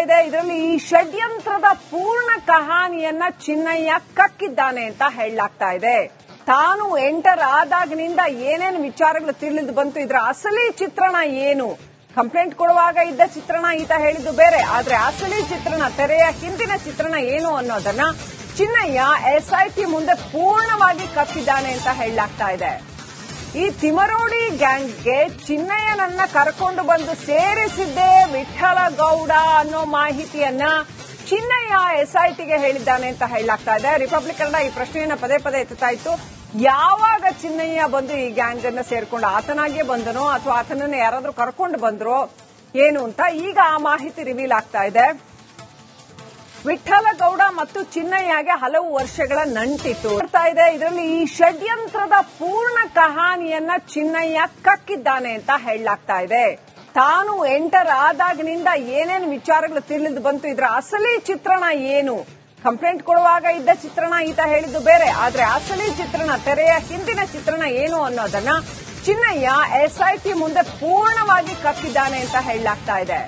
ಇದೆ. ಇದರಲ್ಲಿ ಈ ಷಡ್ಯಂತ್ರದ ಪೂರ್ಣ ಕಹಾನಿಯನ್ನ ಚಿನ್ನಯ್ಯ ಕಕ್ಕಿದ್ದಾನೆ ಅಂತ ಹೇಳಲಾಗ್ತಾ ಇದೆ. ತಾನು ಎಂಟರ್ ಆದಾಗಿನಿಂದ ಏನೇನು ವಿಚಾರಗಳು ತಿಳಿದು ಬಂತು, ಇದರ ಅಸಲಿ ಚಿತ್ರಣ ಏನು, ಕಂಪ್ಲೇಂಟ್ ಕೊಡುವಾಗ ಇದ್ದ ಚಿತ್ರಣ ಈತ ಹೇಳಿದ್ದು ಬೇರೆ, ಆದ್ರೆ ಅಸಲಿ ಚಿತ್ರಣ, ತೆರೆಯ ಹಿಂದಿನ ಚಿತ್ರಣ ಏನು ಅನ್ನೋದನ್ನ ಚಿನ್ನಯ್ಯ ಎಸ್ಐಟಿ ಮುಂದೆ ಪೂರ್ಣವಾಗಿ ಕಕ್ಕಿದ್ದಾನೆ ಅಂತ ಹೇಳಲಾಗ್ತಾ ಇದೆ. ಈ ತಿಮರೋಡಿ ಗ್ಯಾಂಗ್ಗೆ ಚಿನ್ನಯ್ಯನನ್ನ ಕರ್ಕೊಂಡು ಬಂದು ಸೇರಿಸಿದ್ದೇ ವಿಠಲ ಗೌಡ ಅನ್ನೋ ಮಾಹಿತಿಯನ್ನ ಚಿನ್ನಯ್ಯ ಎಸ್ಐಟಿಗೆ ಹೇಳಿದ್ದಾನೆ ಅಂತ ಹೇಳಲಾಗ್ತಾ ಇದೆ. ರಿಪಬ್ಲಿಕ್ ಕನ್ನಡ ಈ ಪ್ರಶ್ನೆಯನ್ನ ಪದೇ ಪದೇ ಎತ್ತುತ್ತಾ ಇತ್ತು. ಯಾವಾಗ ಚಿನ್ನಯ್ಯ ಬಂದು ಈ ಗ್ಯಾಂಗ್ ಅನ್ನ ಸೇರ್ಕೊಂಡು ಆತನಾಗೆ ಬಂದನೋ ಅಥವಾ ಆತನನ್ನ ಯಾರಾದ್ರೂ ಕರ್ಕೊಂಡು ಬಂದ್ರೋ ಏನು ಅಂತ ಈಗ ಆ ಮಾಹಿತಿ ರಿವೀಲ್ ಆಗ್ತಾ ಇದೆ. ವಿಠಲ ಗೌಡ ಮತ್ತು ಚಿನ್ನಯ್ಯಗೆ ಹಲವು ವರ್ಷಗಳ ನಂಟಿತ್ತು ಇದೆ. ಇದರಲ್ಲಿ ಈ ಷಡ್ಯಂತ್ರದ ಪೂರ್ಣ ಕಹಾನಿಯನ್ನ ಚಿನ್ನಯ್ಯ ಕಕ್ಕಿದ್ದಾನೆ ಅಂತ ಹೇಳಲಾಗ್ತಾ ಇದೆ. ತಾನು ಎಂಟರ್ ಆದಾಗಿನಿಂದ ಏನೇನು ವಿಚಾರಗಳು ತಿಳಿದು ಬಂತು, ಇದರ ಅಸಲಿ ಚಿತ್ರಣ ಏನು, ಕಂಪ್ಲೇಂಟ್ ಕೊಡುವಾಗ ಇದ್ದ ಚಿತ್ರಣ ಈತ ಹೇಳಿದ್ದು ಬೇರೆ, ಆದ್ರೆ ಅಸಲಿ ಚಿತ್ರಣ, ತೆರೆಯ ಹಿಂದಿನ ಚಿತ್ರಣ ಏನು ಅನ್ನೋದನ್ನ ಚಿನ್ನಯ್ಯ ಎಸ್ಐಟಿ ಮುಂದೆ ಪೂರ್ಣವಾಗಿ ಕಕ್ಕಿದ್ದಾನೆ ಅಂತ ಹೇಳಲಾಗ್ತಾ ಇದೆ.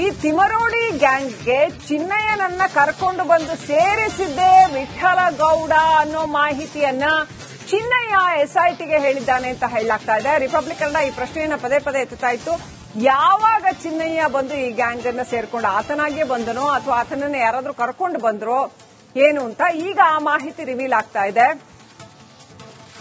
ಈ ತಿಮರೋಡಿ ಗ್ಯಾಂಗ್ಗೆ ಚಿನ್ನಯ್ಯನನ್ನ ಕರ್ಕೊಂಡು ಬಂದು ಸೇರಿಸಿದ್ದೇ ವಿಠಲ ಗೌಡ ಅನ್ನೋ ಮಾಹಿತಿಯನ್ನ ಚಿನ್ನಯ್ಯ ಎಸ್ಐಟಿಗೆ ಹೇಳಿದ್ದಾನೆ ಅಂತ ಹೇಳಲಾಗ್ತಾ ಇದೆ. ರಿಪಬ್ಲಿಕ್ ಕನ್ನಡ ಈ ಪ್ರಶ್ನೆಯನ್ನ ಪದೇ ಪದೇ ಎತ್ತುತ್ತಾ ಇತ್ತು. ಯಾವಾಗ ಚಿನ್ನಯ್ಯ ಬಂದು ಈ ಗ್ಯಾಂಗ್ ಅನ್ನ ಸೇರ್ಕೊಂಡು ಆತನಾಗೆ ಬಂದನೋ ಅಥವಾ ಆತನನ್ನ ಯಾರಾದ್ರೂ ಕರ್ಕೊಂಡು ಬಂದ್ರೋ ಏನು ಅಂತ ಈಗ ಆ ಮಾಹಿತಿ ರಿವೀಲ್ ಆಗ್ತಾ ಇದೆ.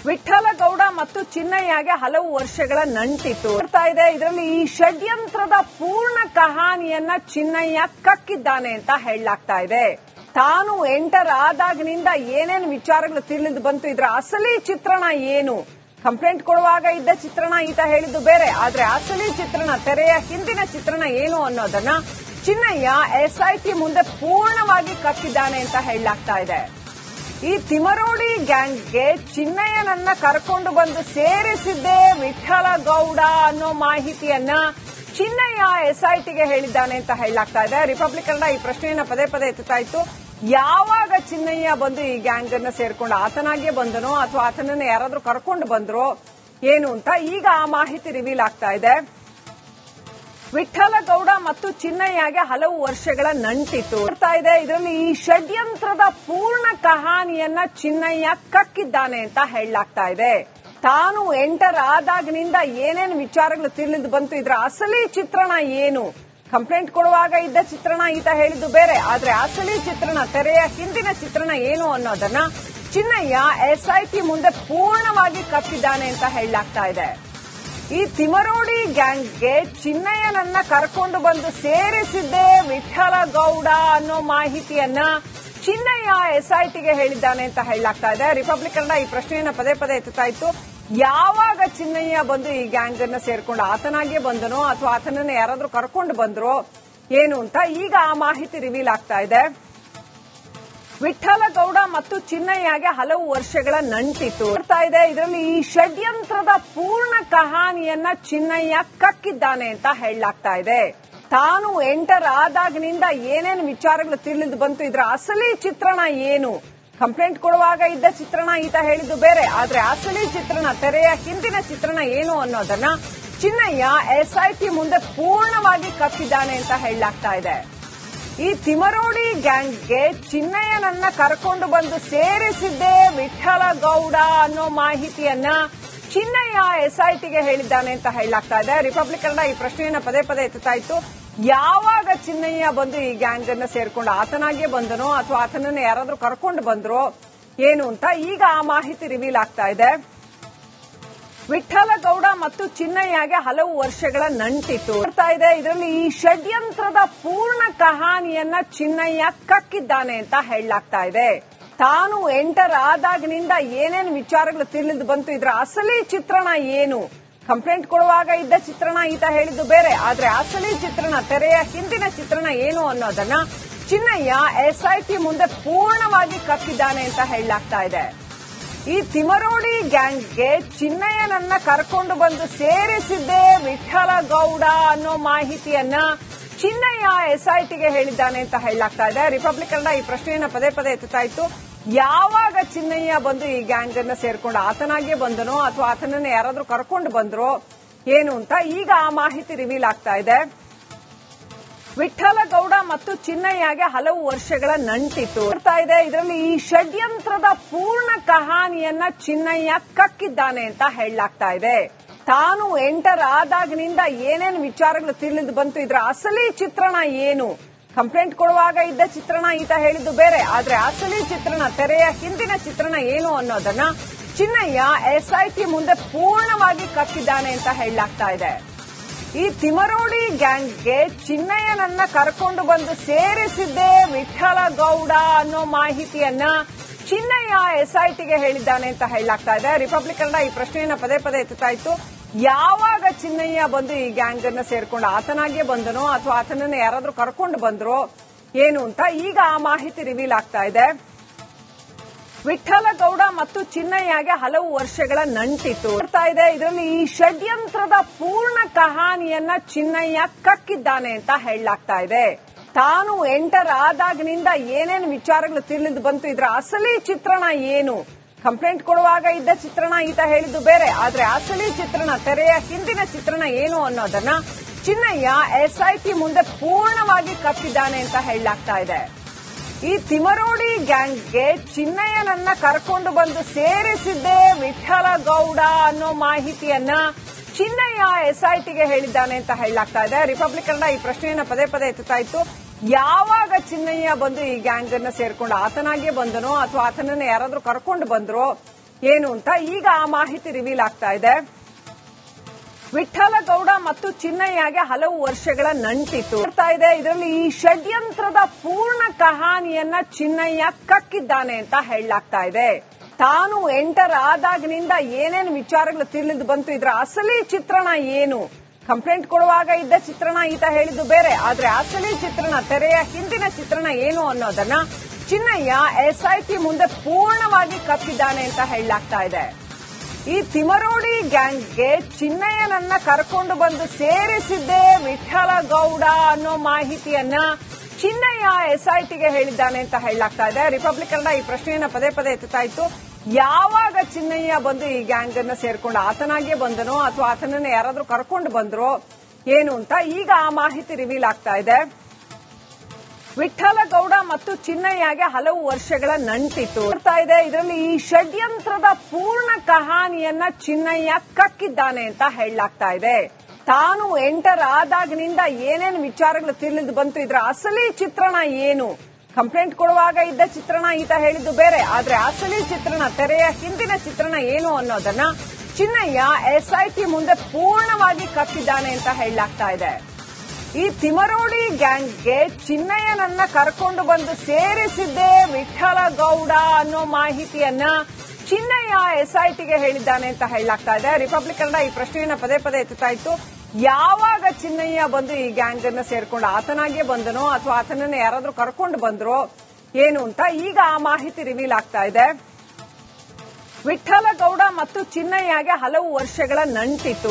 ವಿಠಲ ಗೌಡ ಮತ್ತು ಚಿನ್ನಯ್ಯಗೆ ಹಲವು ವರ್ಷಗಳ ನಂಟಿತ್ತು ಇದೆ. ಇದರಲ್ಲಿ ಈ ಷಡ್ಯಂತ್ರದ ಪೂರ್ಣ ಕಹಾನಿಯನ್ನ ಚಿನ್ನಯ್ಯ ಕಕ್ಕಿದ್ದಾನೆ ಅಂತ ಹೇಳಲಾಗ್ತಾ ಇದೆ. ತಾನು ಎಂಟರ್ ಆದಾಗಿನಿಂದ ಏನೇನು ವಿಚಾರಗಳು ತಿಳಿದು ಬಂತು, ಇದರ ಅಸಲಿ ಚಿತ್ರಣ ಏನು, ಕಂಪ್ಲೇಂಟ್ ಕೊಡುವಾಗ ಇದ್ದ ಚಿತ್ರಣ ಈತ ಹೇಳಿದ್ದು ಬೇರೆ, ಆದ್ರೆ ಅಸಲಿ ಚಿತ್ರಣ, ತೆರೆಯ ಹಿಂದಿನ ಚಿತ್ರಣ ಏನು ಅನ್ನೋದನ್ನ ಚಿನ್ನಯ್ಯ ಎಸ್ಐಟಿ ಮುಂದೆ ಪೂರ್ಣವಾಗಿ ಕಕ್ಕಿದ್ದಾನೆ ಅಂತ ಹೇಳಲಾಗ್ತಾ ಇದೆ. ಈ ತಿಮರೋಡಿ ಗ್ಯಾಂಗ್ಗೆ ಚಿನ್ನಯ್ಯನನ್ನ ಕರ್ಕೊಂಡು ಬಂದು ಸೇರಿಸಿದ್ದೇ ವಿಠಲ ಗೌಡ ಅನ್ನೋ ಮಾಹಿತಿಯನ್ನ ಚಿನ್ನಯ್ಯ ಎಸ್ಐಟಿಗೆ ಹೇಳಿದ್ದಾನೆ ಅಂತ ಹೇಳಲಾಗ್ತಾ ಇದೆ. ರಿಪಬ್ಲಿಕ್ ಕನ್ನಡ ಈ ಪ್ರಶ್ನೆಯನ್ನ ಪದೇ ಪದೇ ಎತ್ತುತ್ತಾ ಇತ್ತು. ಯಾವಾಗ ಚಿನ್ನಯ್ಯ ಬಂದು ಈ ಗ್ಯಾಂಗ್ ಅನ್ನ ಸೇರ್ಕೊಂಡು ಆತನಾಗೆ ಬಂದನೋ ಅಥವಾ ಆತನನ್ನ ಯಾರಾದ್ರೂ ಕರ್ಕೊಂಡು ಬಂದ್ರೋ ಏನು ಅಂತ ಈಗ ಆ ಮಾಹಿತಿ ರಿವೀಲ್ ಆಗ್ತಾ ಇದೆ. ವಿಠಲ ಗೌಡ ಮತ್ತು ಚಿನ್ನಯ್ಯಗೆ ಹಲವು ವರ್ಷಗಳ ನಂಟಿತ್ತು ಇದೆ. ಇದರಲ್ಲಿ ಈ ಷಡ್ಯಂತ್ರದ ಪೂರ್ಣ ಕಹಾನಿಯನ್ನ ಚಿನ್ನಯ್ಯ ಕಕ್ಕಿದ್ದಾನೆ ಅಂತ ಹೇಳಲಾಗ್ತಾ ಇದೆ. ತಾನು ಎಂಟರ್ ಆದಾಗಿನಿಂದ ಏನೇನು ವಿಚಾರಗಳು ತಿಳಿದು ಬಂತು, ಇದರ ಅಸಲಿ ಚಿತ್ರಣ ಏನು, ಕಂಪ್ಲೇಂಟ್ ಕೊಡುವಾಗ ಇದ್ದ ಚಿತ್ರಣ ಈತ ಹೇಳಿದ್ದು ಬೇರೆ, ಆದ್ರೆ ಅಸಲಿ ಚಿತ್ರಣ, ತೆರೆಯ ಹಿಂದಿನ ಚಿತ್ರಣ ಏನು ಅನ್ನೋದನ್ನ ಚಿನ್ನಯ್ಯ ಎಸ್ಐಟಿ ಮುಂದೆ ಪೂರ್ಣವಾಗಿ ಕಕ್ಕಿದ್ದಾನೆ ಅಂತ ಹೇಳಲಾಗ್ತಾ ಇದೆ. ಈ ತಿಮರೋಡಿ ಗ್ಯಾಂಗ್ಗೆ ಚಿನ್ನಯ್ಯನನ್ನ ಕರ್ಕೊಂಡು ಬಂದು ಸೇರಿಸಿದ್ದೇ ವಿಠಲ ಗೌಡ ಅನ್ನೋ ಮಾಹಿತಿಯನ್ನ ಚಿನ್ನಯ್ಯ ಎಸ್ಐಟಿಗೆ ಹೇಳಿದ್ದಾನೆ ಅಂತ ಹೇಳಲಾಗ್ತಾ ಇದೆ. ರಿಪಬ್ಲಿಕ್ ಕನ್ನಡ ಈ ಪ್ರಶ್ನೆಯನ್ನ ಪದೇ ಪದೇ ಎತ್ತುತ್ತಾ ಇತ್ತು. ಯಾವಾಗ ಚಿನ್ನಯ್ಯ ಬಂದು ಈ ಗ್ಯಾಂಗ್ ಅನ್ನ ಸೇರ್ಕೊಂಡು ಆತನಾಗೆ ಬಂದನೋ ಅಥವಾ ಆತನನ್ನ ಯಾರಾದ್ರೂ ಕರ್ಕೊಂಡು ಬಂದ್ರೋ ಏನು ಅಂತ ಈಗ ಆ ಮಾಹಿತಿ ರಿವೀಲ್ ಆಗ್ತಾ ಇದೆ. ವಿಠಲ ಗೌಡ ಮತ್ತು ಚಿನ್ನಯ್ಯಗೆ ಹಲವು ವರ್ಷಗಳ ನಂಟಿತ್ತು ಇದೆ. ಇದರಲ್ಲಿ ಈ ಷಡ್ಯಂತ್ರದ ಪೂರ್ಣ ಕಹಾನಿಯನ್ನ ಚಿನ್ನಯ್ಯ ಕಕ್ಕಿದ್ದಾನೆ ಅಂತ ಹೇಳಲಾಗ್ತಾ ಇದೆ. ತಾನು ಎಂಟರ್ ಆದಾಗಿನಿಂದ ಏನೇನು ವಿಚಾರಗಳು ತಿಳಿದು ಬಂತು, ಇದರ ಅಸಲಿ ಚಿತ್ರಣ ಏನು, ಕಂಪ್ಲೇಂಟ್ ಕೊಡುವಾಗ ಇದ್ದ ಚಿತ್ರಣ ಈತ ಹೇಳಿದ್ದು ಬೇರೆ, ಆದ್ರೆ ಅಸಲಿ ಚಿತ್ರಣ, ತೆರೆಯ ಹಿಂದಿನ ಚಿತ್ರಣ ಏನು ಅನ್ನೋದನ್ನ ಚಿನ್ನಯ್ಯ ಎಸ್ಐಟಿ ಮುಂದೆ ಪೂರ್ಣವಾಗಿ ಕಕ್ಕಿದ್ದಾನೆ ಅಂತ ಹೇಳಲಾಗ್ತಾ ಇದೆ. ಈ ತಿಮರೋಡಿ ಗ್ಯಾಂಗ್ಗೆ ಚಿನ್ನಯ್ಯನನ್ನ ಕರ್ಕೊಂಡು ಬಂದು ಸೇರಿಸಿದ್ದೇ ವಿಠಲ ಗೌಡ ಅನ್ನೋ ಮಾಹಿತಿಯನ್ನ ಚಿನ್ನಯ್ಯ ಎಸ್ಐಟಿಗೆ ಹೇಳಿದ್ದಾನೆ ಅಂತ ಹೇಳಲಾಗ್ತಾ ಇದೆ. ರಿಪಬ್ಲಿಕ್ ಕನ್ನಡ ಈ ಪ್ರಶ್ನೆಯನ್ನ ಪದೇ ಪದೇ ಎತ್ತುತ್ತಾ ಇತ್ತು. ಯಾವಾಗ ಚಿನ್ನಯ್ಯ ಬಂದು ಈ ಗ್ಯಾಂಗ್ ಅನ್ನ ಸೇರ್ಕೊಂಡು ಆತನಾಗೆ ಬಂದನೋ ಅಥವಾ ಆತನನ್ನ ಯಾರಾದ್ರೂ ಕರ್ಕೊಂಡು ಬಂದ್ರೋ ಏನು ಅಂತ ಈಗ ಆ ಮಾಹಿತಿ ರಿವೀಲ್ ಆಗ್ತಾ ಇದೆ. ವಿಠಲ ಗೌಡ ಮತ್ತು ಚಿನ್ನಯ್ಯಗೆ ಹಲವು ವರ್ಷಗಳ ನಂಟಿತ್ತು ಇದೆ. ಇದರಲ್ಲಿ ಈ ಷಡ್ಯಂತ್ರದ ಪೂರ್ಣ ಕಹಾನಿಯನ್ನ ಚಿನ್ನಯ್ಯ ಕಕ್ಕಿದ್ದಾನೆ ಅಂತ ಹೇಳಲಾಗ್ತಾ ಇದೆ. ತಾನು ಎಂಟರ್ ಆದಾಗಿನಿಂದ ಏನೇನು ವಿಚಾರಗಳು ತಿಳಿದು ಬಂತು, ಇದರ ಅಸಲಿ ಚಿತ್ರಣ ಏನು, ಕಂಪ್ಲೇಂಟ್ ಕೊಡುವಾಗ ಇದ್ದ ಚಿತ್ರಣ ಈತ ಹೇಳಿದ್ದು ಬೇರೆ, ಆದ್ರೆ ಅಸಲಿ ಚಿತ್ರಣ, ತೆರೆಯ ಹಿಂದಿನ ಚಿತ್ರಣ ಏನು ಅನ್ನೋದನ್ನ ಚಿನ್ನಯ್ಯ ಎಸ್ಐಟಿ ಮುಂದೆ ಪೂರ್ಣವಾಗಿ ಕಕ್ಕಿದ್ದಾನೆ ಅಂತ ಹೇಳಲಾಗ್ತಾ ಇದೆ. ಈ ತಿಮರೋಡಿ ಗ್ಯಾಂಗ್ಗೆ ಚಿನ್ನಯ್ಯನನ್ನ ಕರ್ಕೊಂಡು ಬಂದು ಸೇರಿಸಿದ್ದೇ ವಿಠಲ ಗೌಡ ಅನ್ನೋ ಮಾಹಿತಿಯನ್ನ ಚಿನ್ನಯ್ಯ ಎಸ್ಐಟಿಗೆ ಹೇಳಿದ್ದಾನೆ ಅಂತ ಹೇಳಲಾಗ್ತಾ ಇದೆ. ರಿಪಬ್ಲಿಕ್ ಕನ್ನಡ ಈ ಪ್ರಶ್ನೆಯನ್ನ ಪದೇ ಪದೇ ಎತ್ತುತ್ತಾ ಇತ್ತು. ಯಾವಾಗ ಚಿನ್ನಯ್ಯ ಬಂದು ಈ ಗ್ಯಾಂಗ್ ಅನ್ನ ಸೇರ್ಕೊಂಡು ಆತನಾಗೆ ಬಂದನೋ ಅಥವಾ ಆತನನ್ನ ಯಾರಾದ್ರೂ ಕರ್ಕೊಂಡು ಬಂದ್ರೋ ಏನು ಅಂತ ಈಗ ಆ ಮಾಹಿತಿ ರಿವೀಲ್ ಆಗ್ತಾ ಇದೆ. ವಿಠಲಗೌಡ ಮತ್ತು ಚಿನ್ನಯ್ಯಗೆ ಹಲವು ವರ್ಷಗಳ ನಂಟಿತ್ತು ಇದೆ. ಇದರಲ್ಲಿ ಈ ಷಡ್ಯಂತ್ರದ ಪೂರ್ಣ ಕಹಾನಿಯನ್ನ ಚಿನ್ನಯ್ಯ ಕಕ್ಕಿದ್ದಾನೆ ಅಂತ ಹೇಳಲಾಗ್ತಾ ಇದೆ. ತಾನು ಎಂಟರ್ ಆದಾಗಿನಿಂದ ಏನೇನು ವಿಚಾರಗಳು ತಿಳಿದು ಬಂತು, ಇದರ ಅಸಲಿ ಚಿತ್ರಣ ಏನು, ಕಂಪ್ಲೇಂಟ್ ಕೊಡುವಾಗ ಇದ್ದ ಚಿತ್ರಣ ಈತ ಹೇಳಿದ್ದು ಬೇರೆ, ಆದ್ರೆ ಅಸಲಿ ಚಿತ್ರಣ, ತೆರೆಯ ಹಿಂದಿನ ಚಿತ್ರಣ ಏನು ಅನ್ನೋದನ್ನ ಚಿನ್ನಯ್ಯ ಎಸ್ಐಟಿ ಮುಂದೆ ಪೂರ್ಣವಾಗಿ ಕಕ್ಕಿದ್ದಾನೆ ಅಂತ ಹೇಳಲಾಗ್ತಾ ಇದೆ. ಈ ತಿಮರೋಡಿ ಗ್ಯಾಂಗ್ಗೆ ಚಿನ್ನಯ್ಯನನ್ನ ಕರ್ಕೊಂಡು ಬಂದು ಸೇರಿಸಿದ್ದೇ ವಿಠಲಗೌಡ ಅನ್ನೋ ಮಾಹಿತಿಯನ್ನ ಚಿನ್ನಯ್ಯ ಎಸ್ಐಟಿಗೆ ಹೇಳಿದ್ದಾನೆ ಅಂತ ಹೇಳಲಾಗ್ತಾ ಇದೆ. ರಿಪಬ್ಲಿಕ್ ಕನ್ನಡ ಈ ಪ್ರಶ್ನೆಯನ್ನ ಪದೇ ಪದೇ ಎತ್ತುತ್ತಾ ಇತ್ತು. ಯಾವಾಗ ಚಿನ್ನಯ್ಯ ಬಂದು ಈ ಗ್ಯಾಂಗ್ ಅನ್ನ ಸೇರ್ಕೊಂಡು ಆತನಾಗಿಯೇ ಬಂದನೋ ಅಥವಾ ಆತನನ್ನ ಯಾರಾದ್ರೂ ಕರ್ಕೊಂಡು ಬಂದ್ರೋ ಏನು ಅಂತ ಈಗ ಆ ಮಾಹಿತಿ ರಿವೀಲ್ ಆಗ್ತಾ ಇದೆ. ವಿಠಲಗೌಡ ಮತ್ತು ಚಿನ್ನಯ್ಯಗೆ ಹಲವು ವರ್ಷಗಳ ನಂಟಿತ್ತು ಇದೆ. ಇದರಲ್ಲಿ ಈ ಷಡ್ಯಂತ್ರದ ಪೂರ್ಣ ಕಹಾನಿಯನ್ನ ಚಿನ್ನಯ್ಯ ಕಕ್ಕಿದ್ದಾನೆ ಅಂತ ಹೇಳಲಾಗ್ತಾ ಇದೆ. ತಾನು ಎಂಟರ್ ಆದಾಗಿನಿಂದ ಏನೇನು ವಿಚಾರಗಳು ತಿಳಿದು ಬಂತು, ಇದರ ಅಸಲಿ ಚಿತ್ರಣ ಏನು, ಕಂಪ್ಲೇಂಟ್ ಕೊಡುವಾಗ ಇದ್ದ ಚಿತ್ರಣ ಈತ ಹೇಳಿದ್ದು ಬೇರೆ, ಆದ್ರೆ ಅಸಲಿ ಚಿತ್ರಣ, ತೆರೆಯ ಹಿಂದಿನ ಚಿತ್ರಣ ಏನು ಅನ್ನೋದನ್ನ ಚಿನ್ನಯ್ಯ ಎಸ್ಐಟಿ ಮುಂದೆ ಪೂರ್ಣವಾಗಿ ಕಕ್ಕಿದ್ದಾನೆ ಅಂತ ಹೇಳಲಾಗ್ತಾ ಇದೆ. ಈ ತಿಮರೋಡಿ ಗ್ಯಾಂಗ್ಗೆ ಚಿನ್ನಯ್ಯನನ್ನ ಕರ್ಕೊಂಡು ಬಂದು ಸೇರಿಸಿದ್ದೇ ವಿಠಲಗೌಡ ಅನ್ನೋ ಮಾಹಿತಿಯನ್ನ ಚಿನ್ನಯ್ಯ ಎಸ್ಐಟಿಗೆ ಹೇಳಿದ್ದಾನೆ ಅಂತ ಹೇಳಲಾಗ್ತಾ ಇದೆ. ರಿಪಬ್ಲಿಕ್ ಕನ್ನಡ ಈ ಪ್ರಶ್ನೆಯನ್ನ ಪದೇ ಪದೇ ಎತ್ತುತ್ತಾ ಇತ್ತು. ಯಾವಾಗ ಚಿನ್ನಯ್ಯ ಬಂದು ಈ ಗ್ಯಾಂಗ್ ಅನ್ನ ಸೇರ್ಕೊಂಡು ಆತನಾಗಿಯೇ ಬಂದನೋ ಅಥವಾ ಆತನನ್ನ ಯಾರಾದ್ರೂ ಕರ್ಕೊಂಡು ಬಂದ್ರೋ ಏನು ಅಂತ ಈಗ ಆ ಮಾಹಿತಿ ರಿವೀಲ್ ಆಗ್ತಾ ಇದೆ. ವಿಠಲಗೌಡ ಮತ್ತು ಚಿನ್ನಯ್ಯಗೆ ಹಲವು ವರ್ಷಗಳ ನಂಟಿತ್ತು ಇದೆ. ಇದರಲ್ಲಿ ಈ ಷಡ್ಯಂತ್ರದ ಪೂರ್ಣ ಕಹಾನಿಯನ್ನ ಚಿನ್ನಯ್ಯ ಕಕ್ಕಿದ್ದಾನೆ ಅಂತ ಹೇಳಲಾಗ್ತಾ ಇದೆ. ತಾನು ಎಂಟರ್ ಆದಾಗಿನಿಂದ ಏನೇನು ವಿಚಾರಗಳು ತಿಳಿದು ಬಂತು, ಇದರ ಅಸಲಿ ಚಿತ್ರಣ ಏನು, ಕಂಪ್ಲೇಂಟ್ ಕೊಡುವಾಗ ಇದ್ದ ಚಿತ್ರಣ ಈತ ಹೇಳಿದ್ದು ಬೇರೆ, ಆದ್ರೆ ಅಸಲಿ ಚಿತ್ರಣ, ತೆರೆಯ ಹಿಂದಿನ ಚಿತ್ರಣ ಏನು ಅನ್ನೋದನ್ನ ಚಿನ್ನಯ್ಯ ಎಸ್ಐಟಿ ಮುಂದೆ ಪೂರ್ಣವಾಗಿ ಕಕ್ಕಿದ್ದಾನೆ ಅಂತ ಹೇಳಲಾಗ್ತಾ ಇದೆ. ಈ ತಿಮರೋಡಿ ಗ್ಯಾಂಗ್ಗೆ ಚಿನ್ನಯ್ಯನನ್ನ ಕರ್ಕೊಂಡು ಬಂದು ಸೇರಿಸಿದ್ದೇ ವಿಠಲಗೌಡ ಅನ್ನೋ ಮಾಹಿತಿಯನ್ನ ಚಿನ್ನಯ್ಯ ಎಸ್ಐಟಿಗೆ ಹೇಳಿದ್ದಾನೆ ಅಂತ ಹೇಳಲಾಗ್ತಾ ಇದೆ. ರಿಪಬ್ಲಿಕ್ ಕನ್ನಡ ಈ ಪ್ರಶ್ನೆಯನ್ನ ಪದೇ ಪದೇ ಎತ್ತುತ್ತಾ ಇತ್ತು. ಯಾವಾಗ ಚಿನ್ನಯ್ಯ ಬಂದು ಈ ಗ್ಯಾಂಗ್ ಅನ್ನ ಸೇರ್ಕೊಂಡು ಆತನಾಗಿಯೇ ಬಂದನೋ ಅಥವಾ ಆತನನ್ನ ಯಾರಾದ್ರೂ ಕರ್ಕೊಂಡು ಬಂದ್ರೋ ಏನು ಅಂತ ಈಗ ಆ ಮಾಹಿತಿ ರಿವೀಲ್ ಆಗ್ತಾ ಇದೆ. ವಿಠಲಗೌಡ ಮತ್ತು ಚಿನ್ನಯ್ಯಗೆ ಹಲವು ವರ್ಷಗಳ ನಂಟಿತ್ತು ಇದೆ. ಇದರಲ್ಲಿ ಈ ಷಡ್ಯಂತ್ರದ ಪೂರ್ಣ ಕಹಾನಿಯನ್ನ ಚಿನ್ನಯ್ಯ ಕಕ್ಕಿದ್ದಾನೆ ಅಂತ ಹೇಳಲಾಗ್ತಾ ಇದೆ. ತಾನು ಎಂಟರ್ ಆದಾಗಿನಿಂದ ಏನೇನು ವಿಚಾರಗಳು ತಿಳಿದು ಬಂತು, ಇದರ ಅಸಲಿ ಚಿತ್ರಣ ಏನು, ಕಂಪ್ಲೇಂಟ್ ಕೊಡುವಾಗ ಇದ್ದ ಚಿತ್ರಣ ಈತ ಹೇಳಿದ್ದು ಬೇರೆ, ಆದ್ರೆ ಅಸಲಿ ಚಿತ್ರಣ, ತೆರೆಯ ಹಿಂದಿನ ಚಿತ್ರಣ ಏನು ಅನ್ನೋದನ್ನ ಚಿನ್ನಯ್ಯ ಎಸ್ಐಟಿ ಮುಂದೆ ಪೂರ್ಣವಾಗಿ ಕಕ್ಕಿದ್ದಾನೆ ಅಂತ ಹೇಳಲಾಗ್ತಾ ಇದೆ. ಈ ತಿಮರೋಡಿ ಗ್ಯಾಂಗ್ಗೆ ಚಿನ್ನಯ್ಯನನ್ನ ಕರ್ಕೊಂಡು ಬಂದು ಸೇರಿಸಿದ್ದೇ ವಿಠಲಗೌಡ ಅನ್ನೋ ಮಾಹಿತಿಯನ್ನ ಚಿನ್ನಯ್ಯ ಎಸ್ಐಟಿಗೆ ಹೇಳಿದ್ದಾನೆ ಅಂತ ಹೇಳಲಾಗ್ತಾ ಇದೆ. ರಿಪಬ್ಲಿಕ್ ಕನ್ನಡ ಈ ಪ್ರಶ್ನೆಯನ್ನ ಪದೇ ಪದೇ ಎತ್ತುತ್ತಾ ಇತ್ತು. ಯಾವಾಗ ಚಿನ್ನಯ್ಯ ಬಂದು ಈ ಗ್ಯಾಂಗ್ ಅನ್ನ ಸೇರ್ಕೊಂಡು ಆತನಾಗಿಯೇ ಬಂದನೋ ಅಥವಾ ಆತನನ್ನ ಯಾರಾದ್ರೂ ಕರ್ಕೊಂಡು ಬಂದ್ರೋ ಏನು ಅಂತ ಈಗ ಆ ಮಾಹಿತಿ ರಿವೀಲ್ ಆಗ್ತಾ ಇದೆ. ವಿಠಲಗೌಡ ಮತ್ತು ಚಿನ್ನಯ್ಯಗೆ ಹಲವು ವರ್ಷಗಳ ನಂಟಿತ್ತು